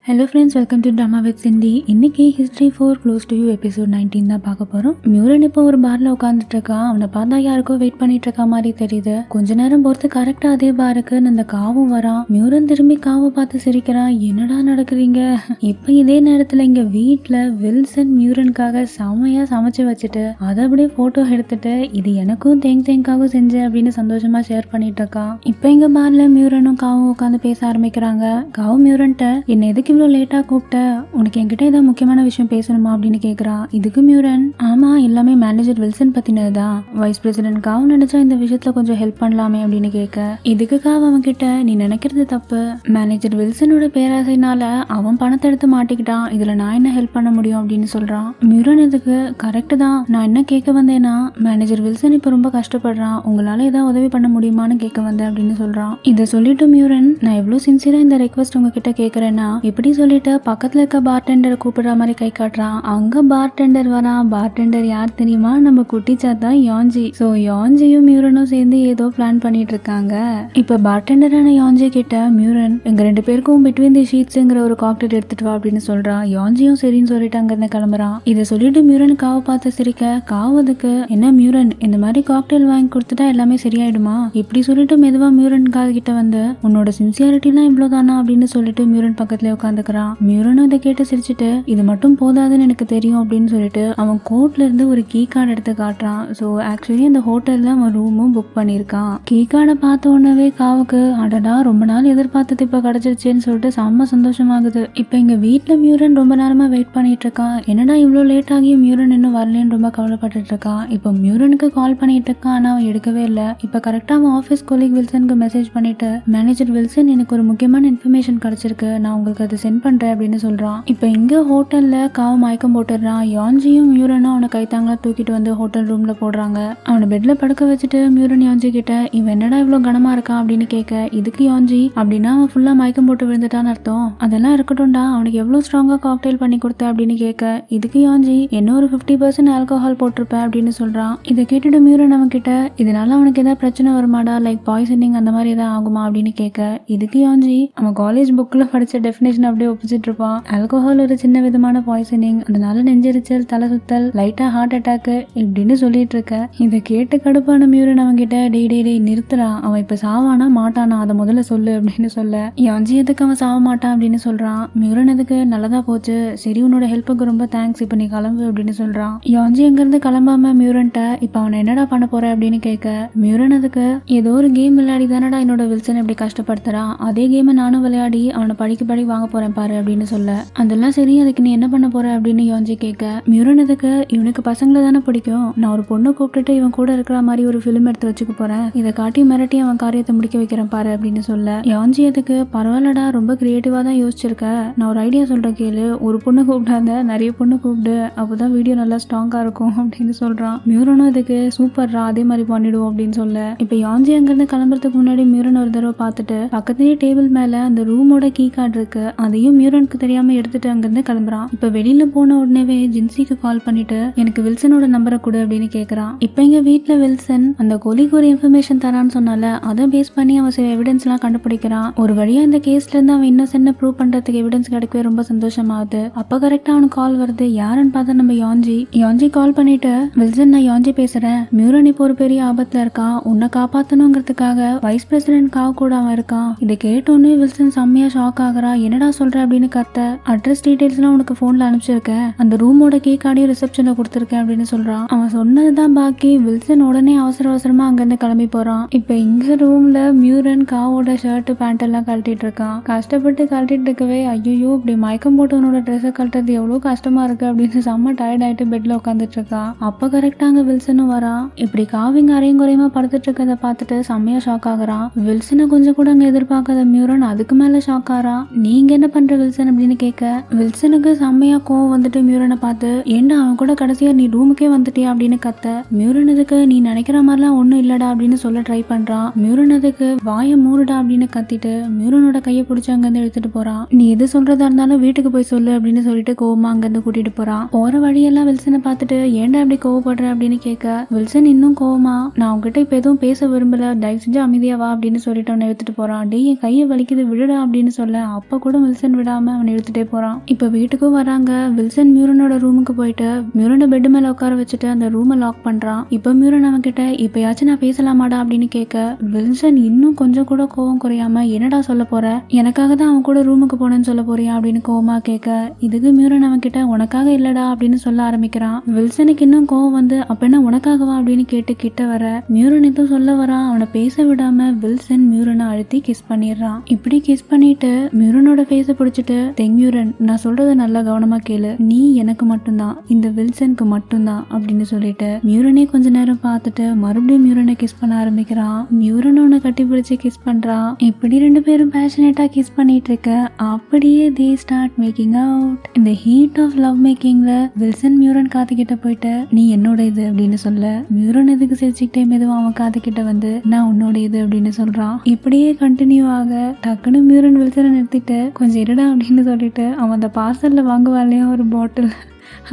Hello friends, welcome to drama with Cindy. இன்னைக்கு history 4 close to you episode 19 தான் பார்க்க போறோம். மியூரன் இப்போ ஒரு பார்ல உட்காந்துட்டு இருக்கான். அவனை பார்த்தா யாருக்கோ வெயிட் பண்ணிட்டு இருக்க மாதிரி தெரியுது. கொஞ்ச நேரம் பொறுத்து கரெக்டா அதே பாருக்கு அந்த காவும் வரான். மியூரன் திரும்பி காவை பார்த்து சிரிக்கிறான். என்னடா நடக்குறீங்க? இப்ப இதே நேரத்துல இங்க வீட்டுல வில்சன் மியூரனுக்காக செமையா சமைச்சு வச்சுட்டு அதை அப்படியே போட்டோ எடுத்துட்டு இது எனக்கும் தேங்காவும் செஞ்சேன் அப்படின்னு சந்தோஷமா ஷேர் பண்ணிட்டு இருக்கான். இப்ப இங்க பார்ல மியூரனும் காவும் உட்காந்து பேச ஆரம்பிக்கிறாங்க. காவும் மியூரன்ட்ட என்ன எதுக்கு இவ்வளோ லேட்டாக கூப்பிட்ட, உனக்கு என்கிட்ட ஏதாவது முக்கியமான விஷயம் பேசணுமா அப்படின்னு கேட்குறான். இதுக்கு மியூரன், ஆமா எல்லாமே மேனேஜர் வில்சன் பத்தினது தான், வைஸ் பிரசிடென்ட் காவ் நினைச்சா இந்த விஷயத்துல கொஞ்சம் ஹெல்ப் பண்ணலாமே அப்படின்னு கேட்க, இதுக்கு காவ் அவன் கிட்ட நீ நினைக்கிறது தப்பு, மேனேஜர் வில்சனோட பேராசைனால அவன் பணத்தை எடுத்து மாட்டிக்கிட்டான், இதுல நான் என்ன ஹெல்ப் பண்ண முடியும் அப்படின்னு சொல்றான். மியூரன் இதுக்கு கரெக்ட் தான், நான் என்ன கேட்க வந்தேன்னா மேனேஜர் வில்சன் இப்ப ரொம்ப கஷ்டப்படுறான், உங்களால ஏதாவது உதவி பண்ண முடியுமான்னு கேட்க வந்தேன் அப்படின்னு சொல்றான். இதை சொல்லிட்டு மியூரன், நான் எவ்வளவு சின்சியரா இந்த ரெக்வஸ்ட் உங்ககிட்ட கேட்கறேன்னா இப்படி சொல்லிட்டு பக்கத்துல இருக்க பார்டெண்டரை கூப்பிடுற மாதிரி கை காட்டுறான். அங்க பார்டெண்டர் வரான். பார்டெண்டர் யார் தெரியுமா? நம்ம குட்டி சாத்தா யாஞ்சி. சோ யாஞ்சியும் மியூரனும் சேர்ந்து ஏதோ பிளான் பண்ணிட்டு இருக்காங்க. இப்ப பார்டெண்டரான யாஞ்சி கிட்ட மியூரன் எங்க ரெண்டு பேருக்கும் பிட்வீன் தி ஷீட்ஸ்ங்கிற ஒரு காக்டெயில் எடுத்துட்டு வா அப்படின்னு சொல்றான். யாஞ்சியும் சரின்னு சொல்லிட்டு அங்க இருந்து கிளம்புறான். இதை சொல்லிட்டு மியூரன் காவை பார்த்து சிரிக்க, காவதுக்கு என்ன மியூரன் இந்த மாதிரி காக்டெயில் வாங்கி கொடுத்துட்டா எல்லாமே சரியாயிடுமா? இப்படி சொல்லிட்டு மெதுவா மியூரன் காது கிட்ட வந்து உன்னோட சின்சியாரிட்டிலாம் இவ்வளவுதானா அப்படின்னு சொல்லிட்டு மியூரன் பக்கத்துல உட்காந்துக்கிறான். மியூரனும் இதை கேட்டு சிரிச்சுட்டு இது மட்டும் போதாதுன்னு எனக்கு தெரியும் அப்படின்னு சொல்லிட்டு அவன் கோட்ல இருந்து ஒரு கீ கார்டு எடுத்து காட்டுறான். ஸோ ஆக்சுவலி அந்த ஹோட்டல்ல அவன் ரூமும் புக் பண்ணியிருக்கான். கீ கார்டை பார்த்த உடனே காவுக்கு அடடா ரொம்ப நாள் எதிர்பார்த்தது இப்ப கிடைச்சிருச்சுன்னு சொல்லிட்டு செம்ம சந்தோஷமாகுது. இப்ப எங்க வீட்டுல மியூரன் ரொம்ப நேரமா வெயிட் பண்ணிட்டு இருக்கான். என்னடா இவ்வளோ லேட் ஆகியும் மியூரன் இன்னும் வரலன்னு ரொம்ப கவலைப்பட்டு இருக்கான். இப்போ மியூரனுக்கு கால் பண்ணிட்டு இருக்கான், ஆனா அவன் எடுக்கவே இல்லை. இப்ப கரெக்டா அவன் ஆஃபீஸ் கொலீக் வில்சனுக்கு மெசேஜ் பண்ணிட்டு மேனேஜர் வில்சன் எனக்கு ஒரு முக்கியமான இன்ஃபர்மேஷன் கிடைச்சிருக்கு, நான் உங்களுக்கு அதை சென்ட் பண்றேன் அப்படின்னு சொல்றான். இப்ப இங்க ஹோட்டல்ல காவ மயக்கம் போட்டுறான். யாஞ்சியும் மியூரனும் அவனை கைத்தாங்களா தூக்கிட்டு வந்து ஹோட்டல் ரூம்ல போடுறாங்க. அவனை பெட்ல படுக்க வச்சுட்டு மியூரன் யாஞ்சி கிட்ட இவன் என்னடா இவ்வளவு கனமா இருக்கான் அப்படின்னு கேட்க, இதுக்கு யாஞ்சி அப்படின்னா அவன் ஃபுல்லா மயக்கம் போட்டு விழுந்துட்டான்னு அர்த்தம், அதெல்லாம் இருக்கட்டும்டா அவனுக்கு எவ்வளவு ஸ்ட்ராங்கா காக்டெயில் பண்ணி கொடுத்த அப்படின்னு கேட்க, இதுக்கு யாஞ்சி என்ன ஒரு 50% ஆல்கஹால் போட்டிருப்பேன் அப்படின்னு சொல்றான். இதை கேட்டுட்டு மியூரன் அவன் கிட்ட இதனால அவனுக்கு ஏதாவது பிரச்சனை வருமாடா, லைக் பாய்சனிங் அந்த மாதிரி ஏதாவது ஆகுமா அப்படின்னு கேட்க, இதுக்கு யாஞ்சி அவன் காலேஜ் புக்ல படிச்ச டெஃபினேஷன் அப்படியே ஒப்பிச்சிட்டு இருப்பான். ஆல்கோஹால் ஒரு சின்ன விதமான பாய்சனிங், அதனால நெஞ்செரிச்சல், தலை சுத்தல், லைட்டா ஹார்ட் அட்டாக் இப்படின்னு சொல்லிட்டு இருக்க. இதை கேட்டு கடுப்பான மியூரன் அவங்க கிட்ட டே நிறுத்துறா, அவன் இப்ப சாவானா மாட்டானா அதை முதல்ல சொல்லு அப்படின்னு சொல்ல, யாஞ்சி எதுக்கு அவன் சாவ மாட்டான் அப்படின்னு சொல்றான். மியூரன் எதுக்கு நல்லதா போச்சு, சரி உன்னோட ஹெல்ப்புக்கு ரொம்ப தேங்க்ஸ், இப்ப நீ கிளம்பு அப்படின்னு சொல்றான். யாஞ்சி எங்க இருந்து கிளம்பாம மியூரன்ட்ட இப்ப அவனை என்னடா பண்ண போற அப்படின்னு கேட்க, மியூரன் அதுக்கு ஏதோ ஒரு கேம் விளையாடி தானடா என்னோட வில்சன் எப்படி கஷ்டப்படுத்துறான், அதே கேமை நானும் விளையாடி அவனை படி வாங்க போறேன் பாரு அப்படின்னு சொல்ல, அதெல்லாம் சரி அதுக்கு நீ என்ன பண்ண போற அப்படின்னு யாஞ்சி கேட்க, மியூரன் எதுக்கு இவனுக்கு பசங்களை தானே பிடிக்கும், நான் ஒரு பொண்ணை கூப்பிட்டுட்டு இவன் கூட இருக்கிற மாதிரி ஒரு ஃபிலிம் எடுத்து வச்சுக்க போறேன், இதை காட்டி மிரட்டி அவன் காரியத்தை முடிக்க வைக்கிறேன் பாரு அப்படின்னு சொல்ல, யாஞ்சி எதுக்கு பரவாயில்லடா ரொம்ப கிரியேட்டிவா தான் யோசிச்சிருக்க, நான் ஒரு ஐடியா சொல்றேன் கேளு, ஒரு பொண்ணு கூப்பிடாத நிறைய பொண்ணு கூப்பிடு, அப்போதான் வீடியோ நல்லா ஸ்ட்ராங்கா இருக்கும் அப்படின்னு சொல்றான். மியூரனும் இதுக்கு சூப்பர்ரா அதே மாதிரி பண்ணிடுவோம் அப்படின்னு சொல்ல, இப்ப யாஞ்சி அங்கிருந்து கிளம்புறதுக்கு முன்னாடி மியூரன் ஒரு தடவை பார்த்துட்டு பக்கத்துலயே டேபிள் மேல அந்த ரூமோட கீ கார்டு இருக்கு, அதையும் மியூரனுக்கு தெரியாம எடுத்துட்டு அங்கிருந்து கிளம்புறான். இப்ப வெளியில போன உடனே ஜின்சிக்கு கால் பண்ணிட்டு எனக்கு வில்சனோட நம்பரை கொடு அப்படின்னு கேக்குறான். இப்ப எங்க வீட்டுல வில்சன் அந்த கொலிக்கு ஒரு இன்ஃபர்மேஷன் தரான்னு சொன்னால அதை பேஸ் பண்ணி அவன் சில எவிடன்ஸ் எல்லாம் கண்டுபிடிக்கிறான். ஒரு வழியா இந்த கேஸ்ல இருந்து அவன் இன்னசென்ட் ப்ரூவ் பண்றதுக்கு எவிடன்ஸ் கிடைக்கவே ரொம்ப சந்தோஷமாகுது. அப்ப கரெக்டா அவனுக்கு கால் வருது. யாருன்னு பார்த்தா நம்ம யாஞ்சி கால் பண்ணிட்டு, வில்சன் நான் யாஞ்சி பேசுறேன், மியூரன் இப்போ ஒரு பெரிய ஆபத்துல இருக்கான், உன்னை காப்பாத்தணுங்கிறதுக்காக வைஸ் பிரசிடென்ட் காவ் கூட அவன் இருக்கான். இதை கேட்டோன்னே வில்சன் செம்மையா ஷாக் ஆகுறா. என்னடா சொல்ற அப்படின்னு கத்த, அட்ரஸ் டீடைல்ஸ்லாம் உனக்கு போன்ல அனுப்பிச்சிருக்கேன், அந்த ரூமோட கீ கார்டையும் ரிசப்ஷன்ல கொடுத்துருக்கேன் அப்படின்னு சொல்றான். அவன் சொன்னதுதான் பாக்கி. வில்சன் உடனே அவசரமா அங்கிருந்து கிளம்பி போறான். இப்ப இங்க ரூம்ல மியூரன் காவோட ஷர்ட் பேண்ட் எல்லாம் கழட்டிட்டு இருக்கான். கஷ்டப்பட்டு கழட்டிட்டு இருக்கவே ஐயோ இப்படி மயக்கம் போட்டு உன்னோட ட்ரெஸ்ஸை கழட்டுறது எவ்வளவு கஷ்டமா இருக்கு அப்படின்னு செம்ம டயர்ட் ஆயிட்டு பெட்ல உட்காந்துட்டு இருக்கான். அப்ப கரெக்டா அங்க வில்சனும் வரான். இப்படி காவிங்க அரையும் குறையுமா படுத்துட்டு இருக்கத பார்த்துட்டு செம்மையா ஷாக் ஆகுறான். வில்சனை கொஞ்சம் கூட அங்க எதிர்பார்க்காத மியூரன் அதுக்கு மேல ஷாக் ஆறான். நீங்க என்ன பண்ற வில்சன் அப்படின்னு கேட்க, வில்சனுக்கு செம்மையா கோவம் வந்துட்டு மியூரனை பார்த்து ஏண்டா அவன் கூட கடைசியா நீ ரூமுக்கே வந்துட்டியா அப்படின்னு கத்த, மியூரன் அதுக்கு நீ நினைக்கிற மாதிரிலாம் ஒண்ணும் இல்லடா அப்படின்னு சொல்ல ட்ரை பண்றான். மியூரன் அதுக்கு வாயை மூடுடா அப்படின்னு கத்திட்டு மியூரனோட கையை பிடிச்சி அங்கிருந்து எடுத்துட்டு போறான். நீ எது சொல்றதா இருந்தாலும் வீட்டுக்கு போய் சொல்லு அப்படின்னு சொல்லிட்டு கோவமா அங்கிருந்து கூட்டிட்டு போறான். போற வழியெல்லாம் வில்சனை பார்த்துட்டு ஏண்டா அப்படி கோவப்படுற அப்படின்னு கேட்க, வில்சன் இன்னும் கோவமா நான் உங்ககிட்ட இப்ப எதுவும் பேச விரும்பல, தயவு செஞ்சு அமைதியா வா அப்படின்னு சொல்லிட்டு அவனை எடுத்துட்டு போறான். டே என் கையை வலிக்குது விடுடா அப்படின்னு சொல்ல, அப்ப கூட வில்சன் வில்சன் விடாம அவன் இழுத்துட்டே போறான். இப்ப வீட்டுக்கும் வராங்க. வில்சன் மியூரனோட ரூமுக்கு போயிட்டு மியூரனை பெட் மேல உட்கார வச்சுட்டு அந்த ரூமை லாக் பண்றான். இப்ப மியூரன் அவன் கிட்ட இப்பயாச்சும் நான் பேசலாமாடா அப்படின்னு கேட்க வில்சன் இன்னும் கொஞ்சம் கூட கோவம் குறையாம என்னடா சொல்ல போற, எனக்காக தான் அவன் கூட ரூமுக்கு போனேன்னு சொல்ல போறியா அப்படின்னு கோவமா கேட்க இதுக்கு மியூரன் அவன் கிட்ட உனக்காக இல்லடா அப்படின்னு சொல்ல ஆரம்பிக்கிறான். வில்சனுக்கு இன்னும் கோவம் வந்து அப்ப என்ன உனக்காகவா அப்படின்னு கேட்டு கிட்ட வர மியூரன் எதுவும் சொல்ல வரான். அவனை பேச விடாம வில்சன் மியூரனை அழுத்தி கிஸ் பண்ணிடுறான். இப்படி கிஸ் பண்ணிட்டு மியூரனோட ஃபேஸை பிடிச்சிட்டு மியூரன் நான் சொல்றத நல்லா கவனமா கேளு, நீ எனக்கு மட்டும்தான், இந்த வில்சனுக்கு மட்டும்தான் அப்படின்னு சொல்லிட்டு மியூரனே கொஞ்ச நேரம் பார்த்துட்டு மறுபடியும் மியூரனை கிஸ் பண்ண ஆரம்பிக்கிறான். மியூரன் அவனை கட்டி பிடிச்சு கிஸ் பண்றான். இப்படி ரெண்டு பேரும் பேஷனேட்டா கிஸ் பண்ணிட்டு இருக்க அப்படியே they start making out. இந்த ஹீட் ஆஃப் லவ் மேக்கிங்ல வில்சன் மியூரன் காதுகிட்ட போயிட்டு நீ என்னோட இது அப்படின்னு சொல்ல மியூரன் எதுக்கு சிரிச்சுக்கிட்டே மெதுவா அவன் காதுகிட்ட வந்து நான் உன்னோட இது அப்படின்னு சொல்றான். இப்படியே கண்டினியூ ஆக டக்குன்னு மியூரன் வில்சனை நிறுத்திட்டு கொஞ்சம் இருடா அப்படின்னு சொல்லிட்டு அவன் அந்த பார்சல்ல வாங்குவா இல்லையா ஒரு பாட்டில்,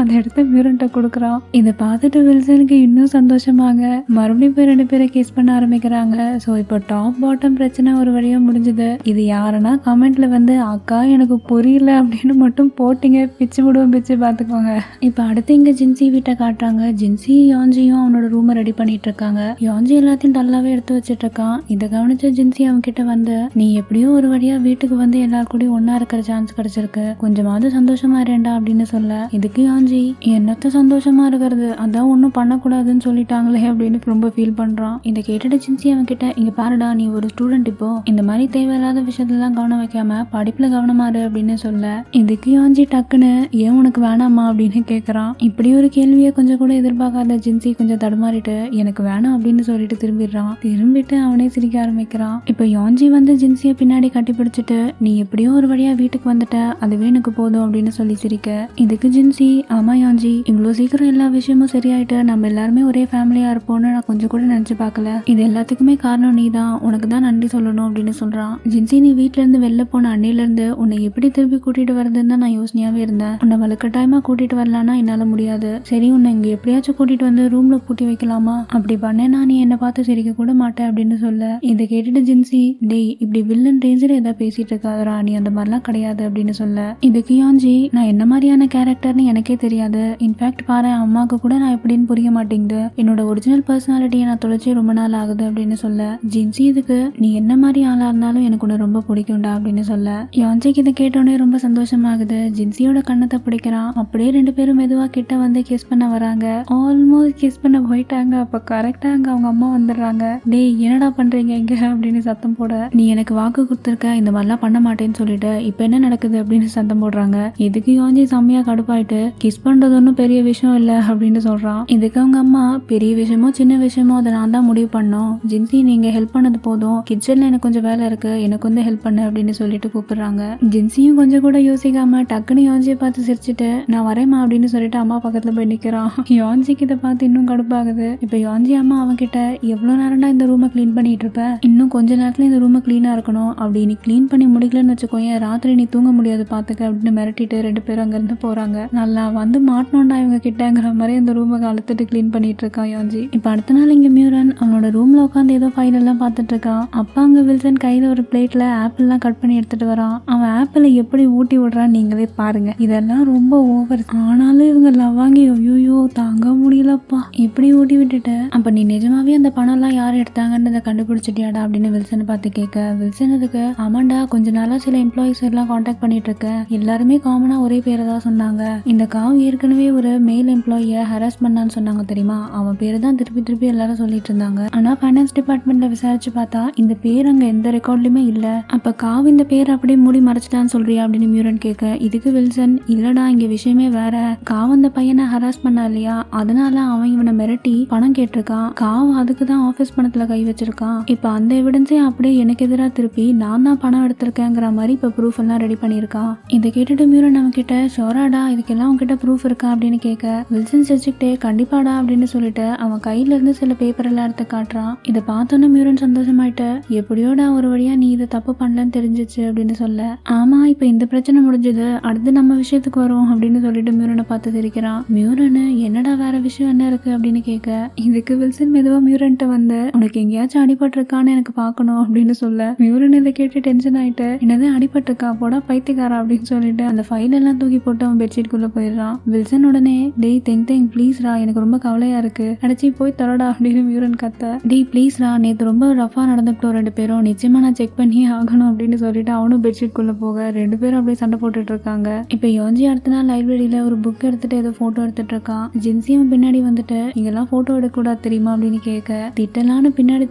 அந்த இடத்த மியூரன்ட்ட கொடுக்குறான். இதை பார்த்துட்டு வில்சனுக்கு இன்னும் சந்தோஷமாக மறுபடியும் போய் ரெண்டு பேரை கிஸ் பண்ண ஆரம்பிக்கிறாங்க. ஸோ இப்போ டாப் பாட்டம் பிரச்சனை ஒரு வழியாக முடிஞ்சுது. இது யாருன்னா கமெண்ட்ல வந்து அக்கா எனக்கு புரியல அப்படின்னு மட்டும் போட்டிங்க, பிச்சு விடுவோம் பிச்சு பார்த்துக்கோங்க. இப்போ அடுத்து இங்கே ஜின்சி வீட்டை காட்டுறாங்க. ஜின்சி யாஞ்சியும் அவனோட ரூமை ரெடி பண்ணிட்டு இருக்காங்க. யாஞ்சி எல்லாத்தையும் நல்லாவே எடுத்து வச்சுட்டு இருக்கான். இதை கவனிச்ச ஜின்சி அவன் கிட்ட வந்து நீ எப்படியோ ஒரு வழியா வீட்டுக்கு வந்து எல்லாரு கூடயும் ஒன்னா இருக்கிற சான்ஸ் கிடைச்சிருக்கு, கொஞ்சமாவது சந்தோஷமா இருண்டா அப்படின்னு சொல்ல இதுக்கு யாஞ்சி என்னத்த சந்தோஷமா இருக்கிறது, அதான் ஒன்னும் பண்ணக்கூடாதுன்னு சொல்லிட்டாங்களே அப்படின்னு ரொம்ப ஃபீல் பண்றான். இதை கேட்டுட்டு ஜின்சி அவன் கிட்ட இங்க பாருடா நீ ஒரு ஸ்டூடெண்ட், இப்போ இந்த மாதிரி தேவையில்லாத விஷயத்தெல்லாம் கவனம் வைக்காம படிப்புல கவனமாரு அப்படின்னு சொல்ல இதுக்கு யாஞ்சி டக்குன்னு ஏன் உனக்கு வேணாமா அப்படின்னு கேக்குறான். இப்படி ஒரு கேள்வியை கொஞ்சம் கூட எதிர்பார்க்காத ஜின்சி கொஞ்சம் தடுமாறிட்டு எனக்கு வேணாம் அப்படின்னு சொல்லிட்டு திரும்பிட்டு அவனே சிரிக்க ஆரம்பிக்கிறான். இப்ப யாஞ்சி வந்து ஜின்சிய பின்னாடி கட்டி பிடிச்சிட்டு நீ எப்படியோ ஒரு வழியா வீட்டுக்கு வந்துட்ட, அதுவே எனக்கு போதும் அப்படின்னு சொல்லி சிரிக்க இதுக்கு ஜின்சி ஆமா யாஞ்சி இவ்வளவு சீக்கிரம் எல்லா விஷயமும் சரியாயிட்டு நம்ம எல்லாருமே ஒரே ஃபேமிலியா இருப்போம்னு நான் கொஞ்சம் கூட நினைச்சு பார்க்கல, இது எல்லாத்துக்குமே காரணம் நீ தான், உனக்கு தான் நன்றி சொல்லணும் அப்படின்னு சொல்றான். ஜின்சி நீ வீட்டுல இருந்து வெளில போன அன்னையில இருந்து உன்னை எப்படி திருப்பி கூட்டிட்டு வரதுன்னு தான் நான் யோசனையாவே இருந்தேன், உன்னை வலுக்கட்டாயமா கூட்டிட்டு வரலான்னா என்னால முடியாது, சரி உன்னை இங்க எப்படியாச்சும் கூட்டிட்டு வந்து ரூம்ல பூட்டி வைக்கலாமா, அப்படி பண்ணேன்னா நீ என்னை பார்த்து சிரிக்க கூட மாட்டேன் அப்படின்னு சொல்ல இதை கேட்டுட்டு ஜின்சி டேய் இப்படி வில்லன் ரேஞ்சில் ஏதாவது பேசிட்டு இருக்காதரா, நீ அந்த மாதிரிலாம் கிடையாது அப்படின்னு சொல்ல இதுக்கு யாஞ்சி நான் என்ன மாதிரியான கேரக்டர்னு எனக்கே தெரியாது, இன்ஃபேக்ட் பாரு அம்மாவுக்கு கூட நான் எப்படின்னு புரிய மாட்டேங்குது, என்னோட ஒரிஜினல் பர்சனாலிட்டியை நான் தொலைச்சி ரொம்ப நாள் ஆகுது அப்படின்னு சொல்ல ஜின்சி இதுக்கு நீ என்ன மாதிரி ஆளா இருந்தாலும் எனக்கு உன்னை ரொம்ப பிடிக்கும்டா அப்படின்னு சொல்ல யாஞ்சிக்கு இதை கேட்டோடனே ரொம்ப சந்தோஷமாகுது. ஜின்சியோட கண்ணத்தை பிடிக்கிறான். அப்படியே ரெண்டு பேரும் மெதுவா கிட்ட வந்து கிஸ் பண்ண வராங்க. ஆல்மோஸ்ட் கிஸ் பண்ண போயிட்டாங்க. அப்ப கரெக்டா அங்க அவங்க அம்மா வந்துடுறாங்க. டேய் என்னடா பண்றீங்க இங்க அப்படின்னு சத்தம் போட நீ எனக்கு வாக்கு கொடுத்துருக்க இந்த மாதிரிலாம் பண்ண மாட்டேன்னு சொல்லிட்டு இப்ப என்ன நடக்குது அப்படின்னு சத்தம் போடுறாங்க. இதுக்கு யாஞ்சி செம்மையா கடுப்பாயிட்டு கிஸ் பண்றது ஒன்றும் பெரிய விஷயம் இல்ல அப்படின்னு சொல்றான். இதுக்கு அவங்க அம்மா பெரிய விஷயமோ சின்ன விஷயமோ அதை நான் தான் முடிவு பண்ணோம், ஜின்சி நீங்க ஹெல்ப் பண்ணது போதும், கிச்சன்ல எனக்கு கொஞ்சம் வேலை இருக்கு, எனக்கு வந்து ஹெல்ப் பண்ணு அப்படின்னு சொல்லிட்டு கூப்பிடுறாங்க. ஜின்சியும் கொஞ்சம் கூட யோசிக்காம டக்குன்னு யாஞ்சியை பார்த்து சிரிச்சுட்டு நான் வரேம்மா அப்படின்னு சொல்லிட்டு அம்மா பக்கத்துல போய் நிக்கிறான். யாஞ்சிக்கு இதை பார்த்து இன்னும் கடுப்பாகுது. இப்ப யாஞ்சி அம்மா அவன் கிட்ட எவ்வளவு நேரம்டா இந்த ரூமை கிளீன் பண்ணிட்டு இருப்ப, இன்னும் கொஞ்ச நேரத்துல இந்த ரூமை கிளீனா இருக்கணும், அப்படி நீ கிளீன் பண்ணி முடிக்கலன்னு வச்சுக்கோங்க ராத்திரி நீ தூங்க முடியாது பாத்துக்க அப்படின்னு மிரட்டிட்டு ரெண்டு பேரும் அங்க இருந்து போறாங்க. நல்லா வந்து மாட்டணும்டா இவங்க கிட்டங்கிற மாதிரி அந்த ரூமை அழுத்துட்டு கிளீன் பண்ணிட்டு இருக்கான் யாஞ்சி. இப்ப அடுத்த நாள் இங்க மியூரன் அவனோட ரூம்ல உட்காந்து ஏதோ ஃபைல் எல்லாம் பார்த்துட்டு இருக்கான். அப்பா அங்க வில்சன் கையில ஒரு பிளேட்ல ஆப்பிள் எல்லாம் கட் பண்ணி எடுத்துட்டு வரான். அவன் ஆப்பிளை எப்படி ஊட்டி விடுறான்னு நீங்களே பாருங்க, இதெல்லாம் ரொம்ப ஓவர். ஆனாலும் இவங்க லவாங்கி ஐயோ தாங்க முடியலப்பா இப்படி ஊட்டி விட்டுட்டு அப்ப நீ நிஜமாவே அந்த பணம் எல்லாம் யார் எடுத்தாங்கன்னு கண்டுபிடிச்சிட்டியாடா அப்படின்னு வில்சனை பார்த்து கேட்க வில்சன் அதுக்கு ஆமாண்டா கொஞ்ச நாளா சில எம்ப்ளாயிஸ் எல்லாம் கான்டாக்ட் பண்ணிட்டு இருக்க, எல்லாருமே காமனா ஒரே பேரை தான் சொன்னாங்க, இந்த காவ் ஏற்கனவே ஒரு மெயில் எம்ப்ளாயியை ஹராஸ் பண்ணான்னு சொன்னாங்க தெரியுமா, அவன் பேரு தான் திருப்பி எல்லாரும் சொல்லிட்டு இருந்தாங்க, ஆனா ஃபைனான்ஸ் டிபார்ட்மெண்ட்ல விசாரிச்சு பார்த்தா இந்த பேர் அங்க எந்த ரெக்கார்ட்லயுமே இல்ல, அப்ப காவ் இந்த பேர் அப்படியே மூடி மறைச்சிட்டான்னு சொல்றியா அப்படின்னு மியூரன் கேட்க இதுக்கு வில்சன் இல்லடா இங்க விஷயமே வேற, காவ் அந்த பையனை ஹராஸ் பண்ணா இல்லையா அதனால அவன் இவனை மிரட்டி பணம் கேட்டிருக்கான், காவ் அதுக்கு தான் ஆபீஸ் பணத்துல கை வச்சிருக்கான், இப்ப அந்த எவிடன்ஸே அப்படியே எனக்கு எதிராக திருப்பி நான் தான் பணம் எடுத்திருக்கேங்கிற மாதிரி இப்ப ப்ரூஃப் எல்லாம் ரெடி பண்ணிருக்கான். இதை கேட்டுட்டு மியூரன் அவன் கிட்ட ஷோராடா இதுக்கெல்லாம் உங்ககிட்ட ப்ரூஃப் இருக்கா அப்படின்னு கேட்க வில்சன் சிரிச்சுக்கிட்டே கண்டிப்பாடா அப்படின்னு சொல்லிட்டு அவன் கையில இருந்து சில பேப்பர் எல்லாம் எடுத்து காட்டுறான். இதை பார்த்தோன்னு மியூரன் சந்தோஷமாயிட்டு எப்படியோடா ஒரு வழியா நீ இதை தப்பு பண்ணலன்னு தெரிஞ்சிச்சு அப்படின்னு சொல்ல ஆமா இப்ப இந்த பிரச்சனை முடிஞ்சது அடுத்து நம்ம விஷயத்துக்கு வரும் அப்படின்னு சொல்லிட்டு மியூரனை பார்த்து சிரிக்கிறான். மியூரனு என்னடா வேற விஷயம் என்ன இருக்கு அப்படின்னு கேட்க இதுக்கு வில்சன் மெதுவா மியூரன்ட்ட வந்து உனக்கு எங்கேயாச்சும் அடிபட்டிருக்கான்னு எனக்கு பார்க்கணும் அப்படின்னு சொல்ல மியூரன் இதை கேட்டு டென்ஷன் ஆயிட்டு என்னது அடிபட்டிருக்கா போடா பைத்தியக்காரா அப்படின்னு சொல்லிட்டு அந்த ஃபைல் எல்லாம் தூக்கி போட்டு அவன் பெட்ஷீட் குள்ள போயிடுறான். வில்சன் உடனே டேய் தெங் ப்ளீஸ் ரா எனக்கு ரொம்ப கவலையா இருக்கு அடைச்சி போய் தரடா அப்படின்னு மியூரன் கத்த டேய் ப்ளீஸ் ரா நேத்து ரொம்ப ரஃபா நடந்துக்கிட்டோம் ரெண்டு பேரும் நிச்சயமா நான் செக் பண்ணி ஆகணும் அப்படின்னு சொல்லிட்டு அவனும் பெட்ஷீட் குள்ள போக ரெண்டு பேரும் அப்படியே சண்டை போட்டுட்டு இருக்காங்க. இப்ப யோஞ்சி அடுத்த நாள் லைப்ரரியில ஒரு புக் எடுத்துட்டு ஏதோ போட்டோ எடுத்துட்டு இருக்கான். ஜின்சியும் பின்னாடி வந்துட்டு இங்கெல்லாம் போட்டோ எடுக்கக்கூடாது தெரியுமா அப்படின்னு கேட்க திட்டலான்னு பின்னாடி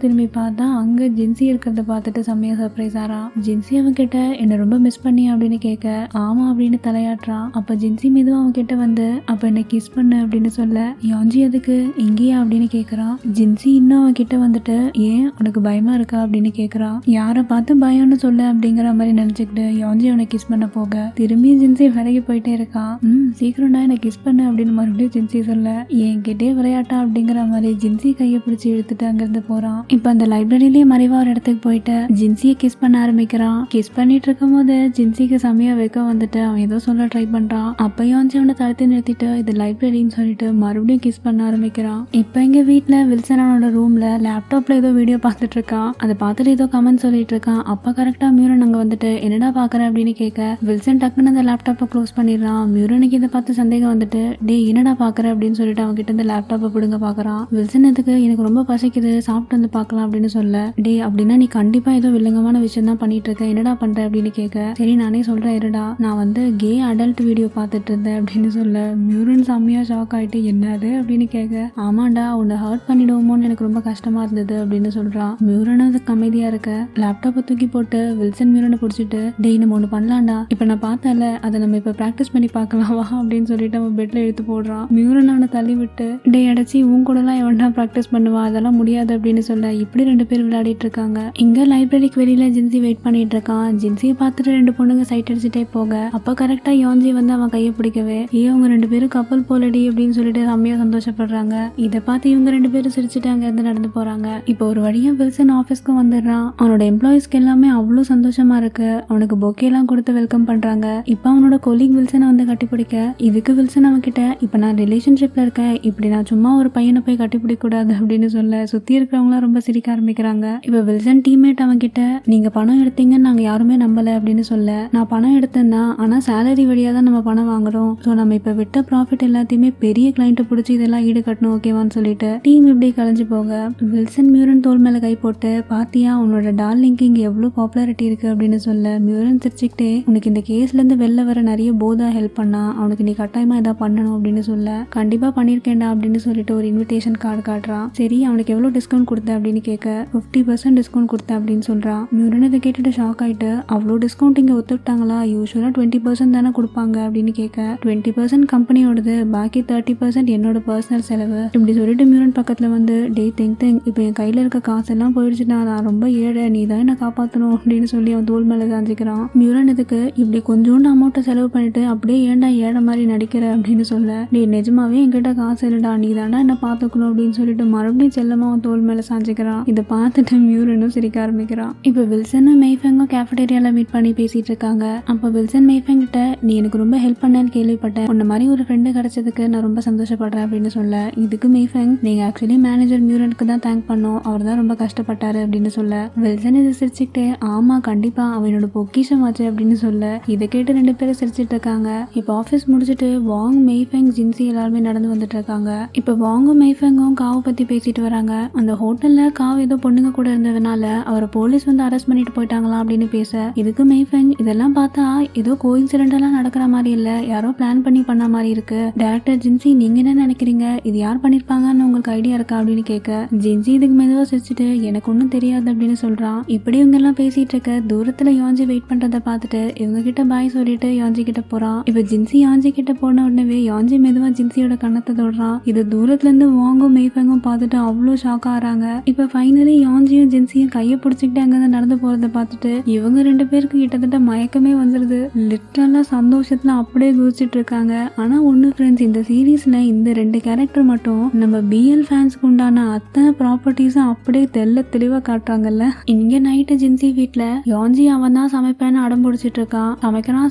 திரும்பி பார்த்தா அங்க ஜின்சி இருக்கிறத பார்த்துட்டு செம்மையா சர்ப்ரைஸ் ஆறா. ஜின்சி அவன் கிட்ட என்ன ரொம்ப மிஸ் பண்ணி அப்படின்னு கேட்க ஆமா அப்படின்னு தலையாட்டுறான். அப்ப ஜின்சி மீதும் அவன் கிட்ட வந்து அப்ப என்ன கிஸ் பண்ணு அப்படின்னு சொல்ல யோஞ்சி அதுக்கு இங்கேயா அப்படின்னு கேக்குறான். ஜின்சி இன்னும் அவன் கிட்ட வந்துட்டு ஏன் உனக்கு பயமா இருக்கா அப்படின்னு கேக்குறான். யாரை பார்த்து பயம்னு சொல்ல அப்படிங்கிற மாதிரி நினைச்சுக்கிட்டு யோஞ்சி அவனை கிஸ் பண்ண போக திரும்பி ஜின்சி விலகி போயிட்டே இருக்கான். சீக்கிரம்டா என்ன கிஸ் பண்ணு அப்படின்னு மறுபடியும் ஜின்சி சொல்ல என்கிட்டே விளையாட்டா அப்படிங்கிற மாதிரி ஜின்சி கையை பிடிச்சி இழுத்துட்டு அங்கிருந்து போறான். இப்ப அந்த லைப்ரரியிலேயே மறைவா ஒரு இடத்துக்கு போயிட்டு ஜின்சியை கிஸ் பண்ண ஆரம்பிக்கிறான். கிஸ் பண்ணிட்டு இருக்கும் போது ஜின்சிக்கு செமையா வைக்க வந்துட்டு அவன் ஏதோ சொல்ல ட்ரை பண்றான். அப்ப யோஞ்சி அவனை தடுத்து நிறுத்திட்டு இது லைப்ரரின்னு சொல்லிட்டு மறுபடியும் கிஸ் பண்ண ஆரம்பிக்கிறான். இப்ப எங்க வீட்டுல வில்சன் அவனோட ரூம்ல லேப்டாப்ல ஏதோ வீடியோ பார்த்துட்டு இருக்கான். அதை பார்த்துட்டு ஏதோ கமெண்ட் சொல்லிட்டு இருக்கான். அப்ப கரெக்டா மியூரன் அங்க வந்துட்டு என்னடா பாக்குற அப்படின்னு கேட்க வில்சன் டக்குன்னு அந்த லேப்டாப்பை க்ளோஸ் பண்ணிடுறான். மியூரனுக்கு இதை பார்த்து சந்தேகம் வந்துட்டு டே என்னடா பாக்குற அப்படின்னு சொல்லிட்டு அவன் கிட்ட இந்த லேப்டாப்பை பிடுங்க பாக்குறான். வில்சன் இதுக்கு எனக்கு ரொம்ப பசிக்குது சாப்பிட்டு வந்து பாக்கலாம் அப்படின்னு சொல்ல டே அப்படின்னா நீ கண்டிப்பா ஏதோ வில்லங்கமான விஷயம் தான் பண்ணிட்டு இருக்க என்னடா பண்ற அப்படின்னு கேட்க சரி நானே சொல்றேன் இருடா நான் வந்து கே அடல்ட் வீடியோ பார்த்துட்டு இருந்தேன் அப்படின்னு சொல்ல மியூரன் செம்மையா ஷாக் ஆயிட்டு என்னது அப்படின்னு கேட்க ஆமாண்டா உன்னை ஹர்ட் பண்ணிடுவோமோன்னு எனக்கு ரொம்ப கஷ்டமா இருந்தது அப்படின்னு சொல்றான். மியூரன் அதுக்கு அமைதியா இருக்க லேப்டாப்பை தூக்கி போட்டு வில்சன் மியூரனை பிடிச்சிட்டு டேய் நம்ம ஒண்ணு பண்ணலாம்டா இப்ப நான் பார்த்தேன்ல அதை நம்ம இப்ப பிராக்டிஸ் பண்ணி பார்க்கலாமா அப்படின்னு சொல்லிட்டு அவன் பெட்ல எடுத்து போடுறான். மியூரன் அவனை தள்ளி விட்டு டே அடைச்சி உன் கூட எல்லாம் எவன்டா பிராக்டிஸ் பண்ணுவா அதெல்லாம் முடியாது அப்படின்னு சொல்ல இப்படி ரெண்டு பேர் விளையாடிட்டு இருக்காங்க. இங்க லைப்ரரிக்கு வெளியில ஜின்சி வெயிட் பண்ணிட்டு இருக்கான். ஜின்சியை பார்த்துட்டு ரெண்டு பொண்ணுங்க சைட் அடிச்சுட்டே போக அப்ப கரெக்டா யோஞ்சி வந்து அவன் கையை பிடிக்கவே அவங்க ரெண்டு பேரும் கப்பல் போலடி அப்படின்னு சொல்லிட்டு செம்மையா சந்தோஷப்படுறாங்க. இதை பார்த்து இவங்க ரெண்டு பேரும் சிரிச்சுட்டு அங்க இருந்து நடந்து போறாங்க. இப்போ ஒரு வழியா வில்சன் ஆபீஸ்க்கு வந்துடுறான். அவனோட எம்ப்ளாயிஸ்க்கு எல்லாமே அவ்வளவு சந்தோஷமா இருக்கு. அவனுக்கு பொக்கே எல்லாம் கொடுத்து வெல்கம் பண்றாங்க. இப்ப அவனோட கொலீக் வில்சனை வந்து கட்டிப்பிடிக்க இதுக்கு வில்சன் அவன் கிட்ட இப்ப நான் ரிலேஷன்ஷிப்ல இருக்கேன் இப்படி நான் சும்மா ஒரு பையனை போய் கட்டிப்பிடிக்க கூடாது அப்படின்னு சொல்ல சுத்தி இருக்கிறவங்க ரொம்ப சிரிக்க ஆரம்பிக்கிறாங்க. இப்ப வில்சன் டீம்மேட் அவன் கிட்ட நீங்க பணம் எடுத்தீங்கன்னு நாங்க யாருமே நம்பல அப்படின்னு சொல்ல நான் பணம் எடுத்தேன்னா ஆனா சேலரி வழியா தான் நம்ம பணம் வாங்குறோம் சோ நம்ம இப்ப விட்ட ப்ராஃபிட் எல்லாத்தையுமே பெரிய கிளைண்ட்டை பிடிச்சி இதெல்லாம் ஈடு கட்டணும் ஓகேவான்னு சொல்லிட்டு டீம் இப்படி கலைஞ்சு போக வில்சன் மியூரன் தோல் மேல கை போட்டு பாத்தியா உன்னோட டார்லிங்க்கு இங்க எவ்வளவு பாப்புலாரிட்டி இருக்கு அப்படின்னு சொல்ல மியூரன் சிரிச்சுக்கிட்டே உனக்கு இந்த கேஸ்ல இருந்து வெளில வர நிறைய போதா ஹெல்ப் பண்ணா அவனுக்கு நீ கட்டாயமா ஏதாவது பண்ணணும் அப்படின்னு சொல்ல கண்டிப்பா பண்ணிருக்கேன்டா அப்படின்னு சொல்லிட்டு ஒரு இன்விடேஷன் கார்டு காட்டுறான். சரி அவனுக்கு எவ்வளவு டிஸ்கவுண்ட் கொடுத்த அப்படின்னு கேட்க 50% டிஸ்கவுண்ட் கொடுத்தேன் அப்படின்னு சொல்றான். மியூரன் இதை கேட்டுட்டு ஷாக் ஆயிட்டு அவ்வளோ டிஸ்கவுண்ட் இங்க ஒத்துக்கிட்டாங்களா யூஸ்வலா 20% தானே கொடுப்பாங்க அப்படின்னு கேட்க 20% கம்பெனியோடது பாக்கி 30% என்னோட பர்சனல் செலவு இப்படி சொல்லிட்டு மியூரன் பக்கத்துல வந்து டே திங் இப்போ என் கையில இருக்க காசு எல்லாம் போயிடுச்சுன்னா நான் ரொம்ப ஏழை நீ தான் என்ன காப்பாற்றணும் அப்படின்னு சொல்லி அவன் தோல் மேல சாஞ்சிக்கிறான். மியூரன் இதுக்கு இப்படி கொஞ்சோண்டு அமௌண்ட்டை செலவு பண்ணிட்டு அப்படியே ஏன்டா ஏழை மாதிரி நடிக்கிற அப்படின்னு சொல்ல நீ நிஜமாவே என்கிட்ட காசு இல்லடா நீ தாண்டா என்ன பாத்துக்கணும் அப்படின்னு சொல்லிட்டு மறுபடியும் செல்லமா அவன் தோல் மேல சாஞ்சிக்கிறான். இதை பார்த்துட்டு மியூரனும் சிரிக்க ஆரம்பிக்கிறான். இப்ப வில்சனும் மெய்ஃபெங்கும் கேஃபடேரியால மீட் பண்ணி பேசிட்டு இருக்காங்க. அப்ப வில்சன் மெய்ஃபெங் கிட்ட நீ எனக்கு ரொம்ப ஹெல்ப் பண்ணேன்னு கேள்விப்பட்டேன் உன்ன மாதிரி ஒரு ஃப்ரெண்டு கிடைச்சதுக்கு நான் ரொம்ப சந்தோஷப்படுறேன் அப்படின்னு சொல்ல இதுக்கு மெய்ஃபெங் நீங்க ஆக்சுவலி மேனேஜர் மியூரனுக்கு தான் தேங்க் பண்ணோம் அவர் தான் ரொம்ப கஷ்டப்பட்டாரு அப்படின்னு சொல்ல வில்சன் இதை சிரிச்சுக்கிட்டே ஆமா கண்டிப்பா அவனோட பொக்கிஷம் ஆச்சு அப்படின்னு சொல்ல இதை கேட்டு ரெண்டு பேரும் சிரிச்சிட்டு இருக்காங்க. இப்ப ஆபீஸ் முடிச்சுட்டு வாங் மெய்ஃபெங் ஜின்சி எல்லாருமே நடந்து வந்துட்டு இருக்காங்க. இப்ப வாங்கும் மெய்ஃபெங்கும் காவை பத்தி பேசிட்டு வராங்க. அந்த ஹோட்டல்ல காவ் ஏதோ பொண்ணுங்க கூட இருந்ததுனால அவரை போலீஸ் வந்து அரெஸ்ட் பண்ணிட்டு போயிட்டாங்களா அப்படின்னு பேச இதுக்கு மெய்ஃபெங் இதெல்லாம் பார்த்தா ஏதோ கோயின்சிடென்டெல்லாம் நடக்கிற மாதிரி இல்ல யாரோ பிளான் பண்ணி பண்ண மாதிரி இருக்கு. டைரக்டர் ஜின்சி நீங்க என்ன நினைக்கிறீங்க இது யார் பண்ணிருப்பாங்கன்னு உங்களுக்கு ஐடியா இருக்கா அப்படின்னு கேட்க ஜின்சி இதுக்கு மெதுவா சிரிச்சுட்டு எனக்கு ஒன்னும் தெரியாது அப்படின்னு சொல்றான். இப்படி இவங்க எல்லாம் பேசிட்டு இருக்க தூரத்துல யாஞ்சி வெயிட் பண்றதை பார்த்துட்டு இவங்க கிட்ட பாய் சொல்லிட்டு யாஞ்சி கிட்ட போறான். இப்ப ஜின்சி யாஞ்சி கிட்ட போன உடனே யாஞ்சி மெதுவா ஜின்சியோட கண்ணத்தை தொடுறான். இது தூரத்துல இருந்து வாங்கும் மெய்ஃபெங்கும் பார்த்துட்டு அவ்வளவு ஷாக் ஆறாங்க. இப்ப ஃபைனலி யாஞ்சியும் ஜின்சியும் கையை பிடிச்சிக்கிட்டு அங்க நடந்து போறதை பார்த்துட்டு இவங்க ரெண்டு பேருக்கு கிட்டத்தட்ட மயக்கமே வந்துருது. லிட்டரலா சந்தோஷத்துல அப்படியே குதிச்சிட்டு இருக்காங்க. ஆனா ஒண்ணு ஃப்ரெண்ட்ஸ், இந்த சீரீஸ்ல இந்த 2 கேரக்டர் மட்டும் நம்ம பிஎல் ஃபேன்ஸ்க்கு உண்டான அத்தனை ப்ராப்பர்ட்டிஸும் அப்படியே தெளிவா காட்டுறாங்கல்ல. இங்க நைட்டு ஜின்சி வீட்ல யோன்ஜி அவன் தான் சமைப்பேன்னு அடம் பிடிச்சிட்டு இருக்கான்.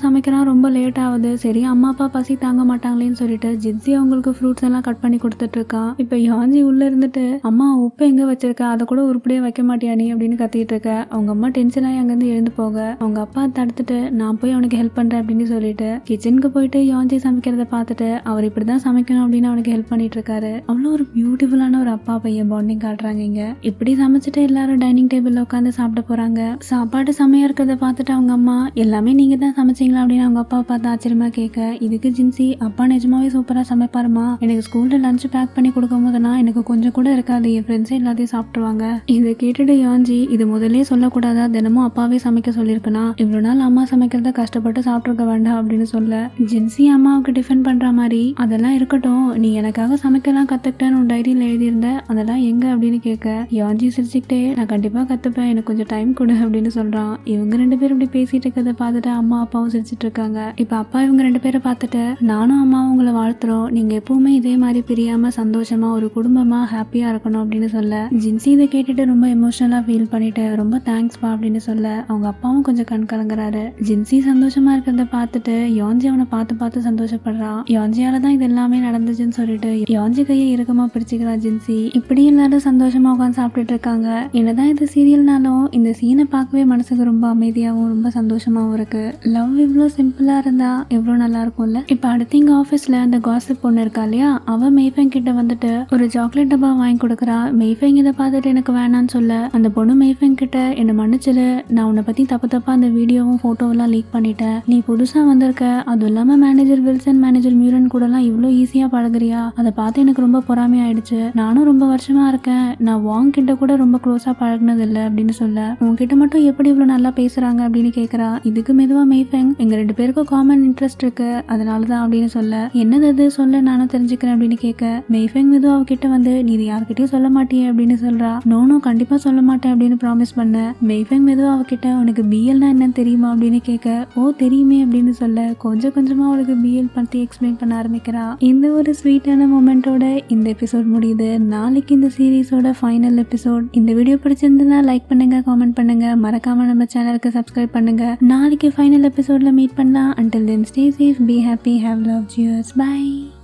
சமைக்கிறான் ரொம்ப லேட் ஆகுது. சரி அம்மா அப்பா பசி தாங்க மாட்டாங்களேன்னு சொல்லிட்டு ஜின்சி அவங்களுக்கு ஃப்ரூட்ஸ் எல்லாம் கட் பண்ணி கொடுத்துட்டு இருக்கான். இப்ப யோன்ஜி உள்ள இருந்துட்டு, அம்மா உப்பு எங்க வச்சிருக்க, அதை கூட உருப்படியே வைக்க மாட்டியா நீ அப்படின்னு கத்திட்டு இருக்க. அவங்க அம்மா டென்ஷன் ஆகி அங்கிருந்து எழுந்து போக அவங்க அப்பா தடுத்துட்டு, நான் போய் அவனுக்கு ஹெல்ப் பண்றேன் அப்படின்னு சொல்லிட்டு கிச்சனுக்கு போயிட்டு யோன்ஜி சமைக்கிறத பார்த்துட்டு அவர் இப்படிதான் சமைக்கணும் அப்படின்னு அவனுக்கு ஹெல்ப் பண்ணிட்டு இருக்காரு. அவ்வளோ ஒரு பியூட்டிஃபுல்லான ஒரு அப்பா பையன் பாண்டிங் காட்டுறாங்க இங்க. இப்படி சமைச்சிட்டு எல்லாரும் டைனிங் டேபிள்ல உட்காந்து சாப்பிட போறாங்க. சாப்பாடு செமையா இருக்கிறத பார்த்துட்டு அவங்க அம்மா, எல்லாமே நீங்க தான் சமைச்சீங்களா அப்படின்னு அவங்க அப்பா பார்த்து ஆச்சரியமா கேட்க, இதுக்கு ஜின்சி, அப்பா நிஜமாவே சூப்பரா சமைப்பாருமா, எனக்கு ஸ்கூல்ல லஞ்ச் பேக் பண்ணி கொடுக்கும் போதெல்லாம் எனக்கு கொஞ்சம் கூட இருக்காது, என் ஃப்ரெண்ட்ஸே எல்லாத்தையும் சாப்பிட்டுருவாங்க. இதை கேட்டுட்டு யோன்ஜி, இது முதல்ல சொல்லக்கூடாதா, தினமும் அப்பாவே சமைக்க சொல்லியிருக்கனா, இவ்வளவு நாள் அம்மா சமைக்கிறத கஷ்டப்பட்டு சாப்பிட்டுருக்க வேண்டாம் அப்படின்னு சொல்ல ஜின்சி அம்மாவுக்கு டிஃபெண்ட் பண்ற மாதிரி, அதெல்லாம் இருக்கட்டும், நீ எனக்காக சமைக்கலாம் கத்துக்கிட்டேன்னு உன் டைரியில எழுதியிருந்த, அதெல்லாம் எங்க அப்படின்னு கேட்க யோன்ஜி சிரிச்சுக்கிட்டே, நான் கண்டிப்பா கத்துப்பேன், எனக்கு கொஞ்சம் டைம் கொடு அப்படின்னு சொல்றான். இவங்க 2 பேரும் இப்படி பேசிட்டு இருக்கிறத பார்த்துட்டு அம்மா அப்பாவும் சிரிச்சிட்டு இருக்காங்க. இப்ப அப்பா இவங்க 2 பேரை பார்த்துட்டு, நானும் அம்மாவும் உங்களை வாழ்த்துறோம், நீங்க எப்பவுமே இதே மாதிரி பிரியாம சந்தோஷமா ஒரு குடும்பமா ஹாப்பியா இருக்கணும் அப்படின்னு சொல்ல ஜின்சி இதை கேட்டுட்டு ரொம்ப எமோஷனலா ஃபீல் பண்ணிட்டு, ரொம்ப தேங்க்ஸ்பா அப்படின்னு சொல்ல அவங்க அப்பாவும் கொஞ்சம் கண் கலங்குறாரு. ஜின்சி சந்தோஷமா இருக்கிறத பார்த்துட்டு யோன்ஜி அவனை பார்த்து சந்தோஷப்படுறான். யோன்ஜியால தான் இது எல்லாமே நடந்துச்சுன்னு சொல்லிட்டு யோன்ஜி கையை இறுக்கமா பிடிச்சிக்கிறா ஜின்சி. இப்படி எல்லாரும் சந்தோஷமா உட்காந்து சாப்பிட்டுட்டு இருக்காங்க. என்னதான் இது சீரியல்னாலும் இந்த சீனை பார்க்கவே மனசுக்கு ரொம்ப அமைதியாகவும் ரொம்ப சந்தோஷமாவும் இருக்கு. லவ் இவ்வளோ சிம்பிளா இருந்தா எவ்வளோ நல்லா இருக்கும்ல. இப்ப அடுத்து இங்க ஆஃபீஸ்ல அந்த காசிப் பொண்ணு இருக்கா இல்லையா, அவ மெய்ஃபெங் கிட்ட வந்துட்டு ஒரு சாக்லேட் டப்பா வாங்கி கொடுக்குறா. மெய்ஃபெங் இதை பார்த்துட்டு எனக்கு வேணான்னு சொல்ல அந்த பொண்ணு மெய்ஃபெங் கிட்ட, என்ன மன்னிச்சிடு, நான் உன்னை பத்தி தப்பா அந்த வீடியோவும் போட்டோவெல்லாம் லீக் பண்ணிட்டேன், நீ புதுசா வந்திருக்க, அதுவும் இல்லாம மேனேஜர் வில்சன் மேனேஜர் மியூரன் கூட எல்லாம் இவ்வளோ ஈஸியா பழகுறியா, அதை பார்த்து எனக்கு ரொம்ப பொறாமையாயிடுச்சு, நானும் ரொம்ப வருஷமா இருக்கேன், நான் வாங் கிட்ட கூட ரொம்ப க்ளோஸா பழகினது இல்லை அப்படின்னு சொல்ல, உன்கிட்ட மட்டும் எப்படி இவ்வளவு நல்லா பேசுறாங்க அப்படின்னு கேக்குறா. இதுக்கு மெதுவா மெய்ஃபெங், எங்க 2 பேருக்கும் காமன் இன்ட்ரெஸ்ட் இருக்கு, அதனாலதான் அப்படின்னு சொல்ல, என்னது அது சொல்ல, நானும் தெரிஞ்சுக்கிறேன் அப்படின்னு கேட்க மெய்ஃபெங் மெதுவா அவகிட்ட வந்து, நீ இது யார்கிட்டயும் சொல்ல மாட்டியே அப்படின்னு சொல்றா. நோனும் கண்டிப்பா சொல்ல மாட்டேன் அப்படின்னு ப்ராமிஸ் பண்ண மெய்ஃபெங் மெதுவா அவகிட்ட, உனக்கு பிஎல்னா என்னன்னு தெரியுமா அப்படின்னு கேட்க, ஓ தெரியுமே அப்படின்னு சொல்ல கொஞ்சமா அவளுக்கு பிஎல் பத்தி எக்ஸ்பிளைன் பண்ண ஆரம்பிக்கிறா. இந்த ஒரு ஸ்வீட்டான மொமெண்டோட இந்த எபிசோட் முடியுது. நாளைக்கு இந்த சீரீஸோட ஃபைனல் எபிசோட். இந்த வீடியோ பிடிச்சிருந்தா லைக் பண்ணுங்க, காமெண்ட் பண்ணுங்க, மறக்காம நம்ம சேனலுக்கு சப்ஸ்கிரைப் பண்ணுங்க. நாளைக்கு ஃபைனல் எபிசோட்ல மீட் பண்ணலாம். Until then, stay safe, be happy, have love, cheers, bye.